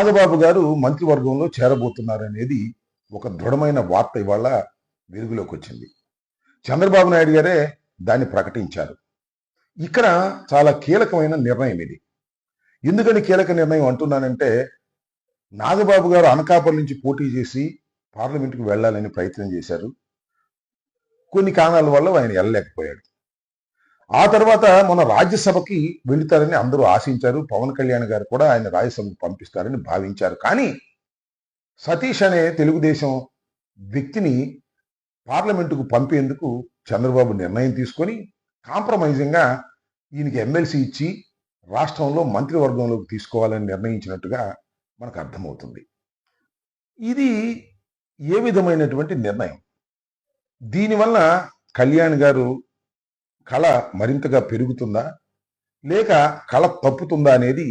నాగబాబు గారు మంత్రివర్గంలో చేరబోతున్నారనేది ఒక దృఢమైన వార్త ఇవాళ వెలుగులోకి వచ్చింది. చంద్రబాబు నాయుడు గారే దాన్ని ప్రకటించారు. ఇక్కడ చాలా కీలకమైన నిర్ణయం ఇది. ఎందుకని కీలక నిర్ణయం అంటున్నానంటే, నాగబాబు గారు అనకాపల్లి నుంచి పోటీ చేసి పార్లమెంటుకు వెళ్ళాలని ప్రయత్నం చేశారు. కొన్ని కారణాల వల్ల ఆయన వెళ్ళలేకపోయాడు. ఆ తర్వాత మన రాజ్యసభకి వెళుతారని అందరూ ఆశించారు. పవన్ కళ్యాణ్ గారు కూడా ఆయన రాజ్యసభకు పంపిస్తారని భావించారు. కానీ సతీష్ అనే తెలుగుదేశం వ్యక్తిని పార్లమెంటుకు పంపేందుకు చంద్రబాబు నిర్ణయం తీసుకొని కాంప్రమైజింగ్గా ఈయనకి ఎమ్మెల్సీ ఇచ్చి రాష్ట్రంలో మంత్రివర్గంలోకి తీసుకోవాలని నిర్ణయించినట్టుగా మనకు అర్థమవుతుంది. ఇది ఏ విధమైనటువంటి నిర్ణయం? దీనివల్ల కళ్యాణ్ గారు కళ మరింతగా పెరుగుతుందా లేక కళ తప్పుతుందా అనేది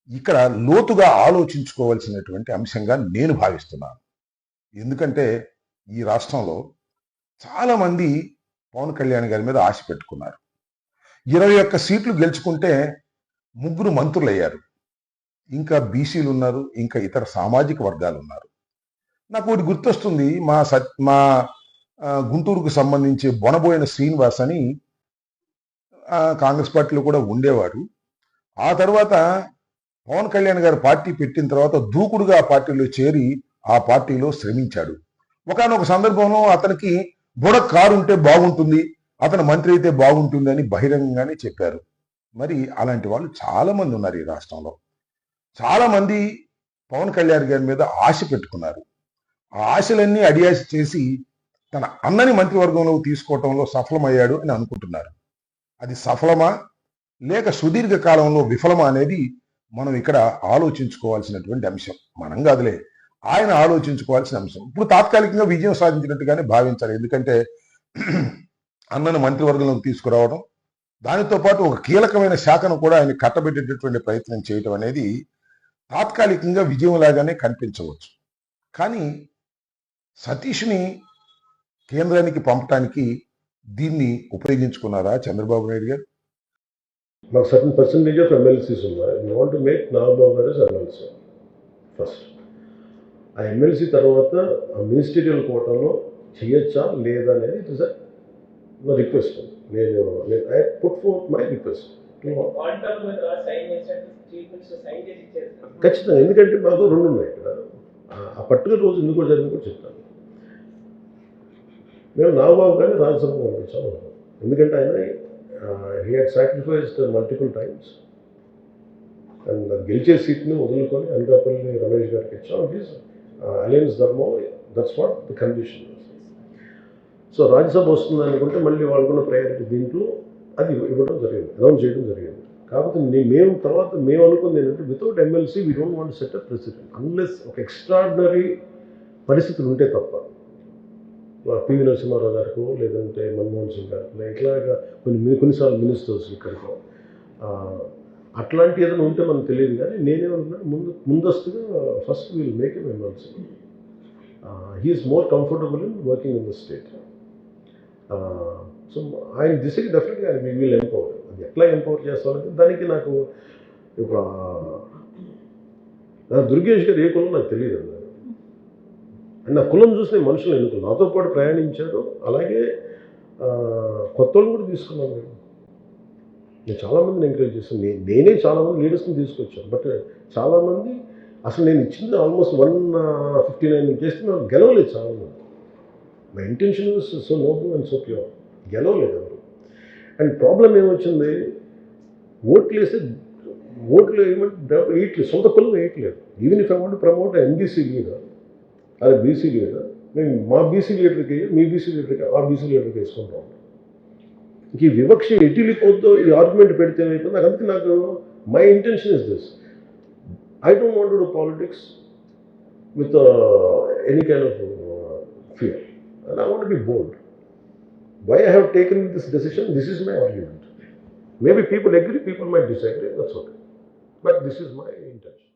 ఇక్కడ లోతుగా ఆలోచించుకోవాల్సినటువంటి అంశంగా నేను భావిస్తున్నాను. ఎందుకంటే ఈ రాష్ట్రంలో చాలామంది పవన్ కళ్యాణ్ గారి మీద ఆశ పెట్టుకున్నారు. 21 సీట్లు గెలుచుకుంటే 3 మంత్రులు అయ్యారు. ఇంకా బీసీలు ఉన్నారు, ఇంకా ఇతర సామాజిక వర్గాలు ఉన్నారు. నాకు ఒకటి గుర్తొస్తుంది. మా గుంటూరుకు సంబంధించి బొనబోయిన శ్రీనివాస్ అని కాంగ్రెస్ పార్టీలో కూడా ఉండేవాడు. ఆ తర్వాత పవన్ కళ్యాణ్ గారు పార్టీ పెట్టిన తర్వాత దూకుడుగా ఆ పార్టీలో చేరి ఆ పార్టీలో శ్రమించాడు. ఒకానొక సందర్భంలో అతనికి కారు ఉంటే బాగుంటుంది, అతను మంత్రి అయితే బాగుంటుంది అని బహిరంగంగానే చెప్పారు. మరి అలాంటి వాళ్ళు చాలా మంది ఉన్నారు ఈ రాష్ట్రంలో. చాలా మంది పవన్ కళ్యాణ్ గారి మీద ఆశ పెట్టుకున్నారు. ఆ ఆశలన్నీ అడియాసి చేసి తన అన్నని మంత్రివర్గంలో తీసుకోవటంలో సఫలమయ్యాడు అని అనుకుంటున్నారు. అది సఫలమా లేక సుదీర్ఘ కాలంలో విఫలమా అనేది మనం ఇక్కడ ఆలోచించుకోవాల్సినటువంటి అంశం. మనం కాదులే, ఆయన ఆలోచించుకోవాల్సిన అంశం. ఇప్పుడు తాత్కాలికంగా విజయం సాధించినట్టుగానే భావించాలి. ఎందుకంటే అన్నను మంత్రివర్గంలోకి తీసుకురావడం, దానితో పాటు ఒక కీలకమైన శాఖను కూడా ఆయన కట్టబెట్టేటటువంటి ప్రయత్నం చేయటం అనేది తాత్కాలికంగా విజయంలాగానే కనిపించవచ్చు. కానీ సతీష్ని కేంద్రానికి పంపటానికి దీన్ని ఉపయోగించుకున్నారా చంద్రబాబు నాయుడు గారు? మాకు సర్టన్ పర్సంటేజ్ ఆఫ్ ఎమ్మెల్సీస్ ఉన్నాయి. You want to make Nagababu గారు ఎమ్మెల్సీ ఫస్ట్. ఆ ఎమ్మెల్సీ తర్వాత ఆ మినిస్టీరియల్ కోటాలో చేయొచ్చా లేదా అనేది ఇట్ ఇస్ నా రిక్వెస్ట్. నేను I put four my request. ఖచ్చితంగా, ఎందుకంటే మాకు 2 ఉన్నాయి ఇక్కడ. ఆ పర్టికులర్ రోజు ఎందుకు కూడా జరిగింది కూడా చెప్తాను. మేము నాగబాబు గారిని రాజ్యసభకు పంపించాము. ఎందుకంటే ఆయన he had sacrificed multiple times and గెలిచే సీట్ని వదులుకొని అనకాపల్లి రమేష్ గారికి ఇచ్చాం. ఇట్ ఈస్ అలయన్స్ ధర్మం, that's what the condition. So Rajya Sabha వస్తుంది అనుకుంటే మళ్ళీ వాళ్ళకున్న ప్రయారిటీ దీంట్లో అది ఇవ్వడం జరిగింది, అనౌన్స్ చేయడం జరిగింది. కాకపోతే మేము అనుకుంది ఏంటంటే without MLC we don't want set a president unless ఒక ఎక్స్ట్రాడినరీ పరిస్థితులు ఉంటే తప్ప. పివి నరసింహారావు గారికో లేదంటే మన్మోహన్ సింగ్ గారికో ఇట్లాగా కొన్నిసార్లు మినిస్టర్స్ ఇక్కడికో అట్లాంటి ఏదైనా ఉంటే మనకు తెలియదు. కానీ నేనేమనుకున్నాను, ముందస్తుగా first will make M MLC. He is more comfortable in working in the state. So ఆయన దిశకి డెఫినెట్గా ఆయన విల్ ఎంపవర్. అది ఎట్లా ఎంపవర్ చేస్తామంటే దానికి నాకు దుర్గేష్ గారు ఏ కులం నాకు తెలియదు. అండ్ నా కులం చూసిన మనుషులు ఎన్నుకున్నాను, నాతో పాటు ప్రయాణించారు. అలాగే కొత్త వాళ్ళు కూడా తీసుకున్నాను. నేను చాలామందిని ఎంకరేజ్ చేస్తాను. నేనే చాలామంది లీడర్స్ని తీసుకొచ్చాను. బట్ చాలామంది అసలు నేను ఇచ్చింది ఆల్మోస్ట్ 159 చేస్తే నాకు గెలవలేదు చాలామంది. My intention was so noble and so pure. గెలవలేదు ఎవరు. అండ్ ప్రాబ్లం ఏమొచ్చింది, ఓట్లు వేయట్లేదు, సొంత కులం వేయట్లేదు. Even if I want to promote MBC leader అదే బీసీ లీడర్, మేము మా బీసీ లీడర్కి మీ బీసీ లీడర్కి ఆ బీసీ లీడర్కి వేసుకుంటాం. ఇంక ఈ వివక్ష ఎటు వెళ్ళిపోద్దో ఈ ఆర్గ్యుమెంట్ పెడితే ఏమైపోతుంది. అందుకే నాకు my intention is this, I don't want to do politics with any kind of fear and I want to be bold. Why I have taken this decision, this is my argument. Maybe people agree, people might disagree, that's okay. But this is my intention.